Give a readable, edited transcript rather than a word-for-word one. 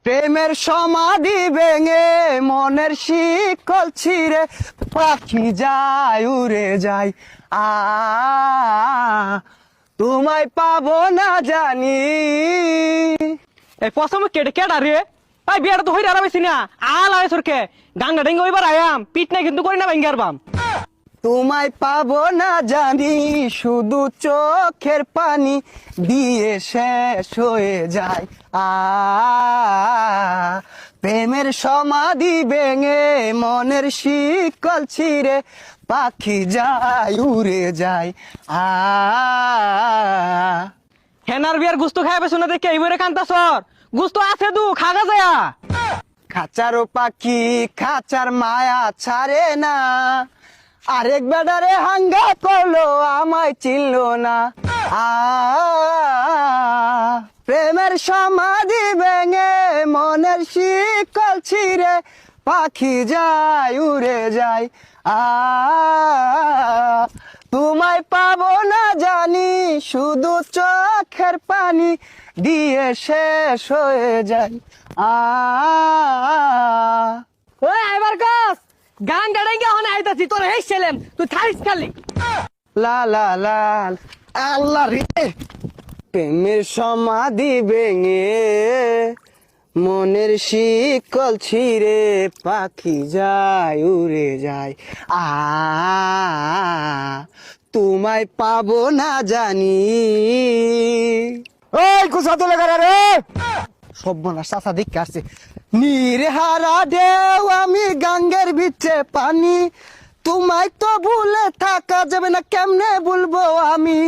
প্রেমের সমাধি ভেঙে মনের শিকল ছিঁড়ে পাখি যায় উড়ে যায়। তোমায় পাবো না জানি। এই প্রথমে কেটে কেটা রে ভাই বিয়াটা তো হইরা রাবেছি না আল আয় সরকে গাঙ্গা ডেঙ্গা ওইবার আয়াম পিট না কিন্তু করি না ভাঙ্গার বাম। তোমায় পাবো না জানি, শুধু চোখের পানি দিয়ে শেষ হয়ে যায়। প্রেমের সমাধি ভেঙে মনের শিকল ছিঁড়ে পাখি যায় উড়ে যায়। হেনার বিয়ার গুস্ত খাই পেছো না দেখে এইবারে কান্তা সর গুস্ত আছে দু খাগা যায়া। খাঁচারও পাখি খাঁচার মায়া ছাড়ে না, আরেক বেডারে হাঙ্গা করলো আমায় চিনল না। প্রেমের সমাধি ভেঙে মনের শিকল ছিঁড়ে পাখি যায় উড়ে যায়। তোমায় পাবো না জানি, শুধু চোখের পানি দিয়ে শেষ হয়ে যায়। ওই আইবার কস গাঙ্গা ডেঙ্গা হনে আইতাছি তোর হেই ছেলেম তুই থাইস খালি। লা লা লা আল্লাহ রে, প্রেমের সমাধি ভেঙে মনের শিকল ছিঁড়ে পাখি যায় উড়ে যায়। তোমায় পাবো না জানি। ওই কুসা তুলে করে রে সব্বনাশ চাচা দেখে আসছে। নির্হারা ঢেউ আমি গাঙ্গের বিচ্ছে পানি, তোমায় তো ভুলে থাকা যাবে না, কেমনে বলবো আমি।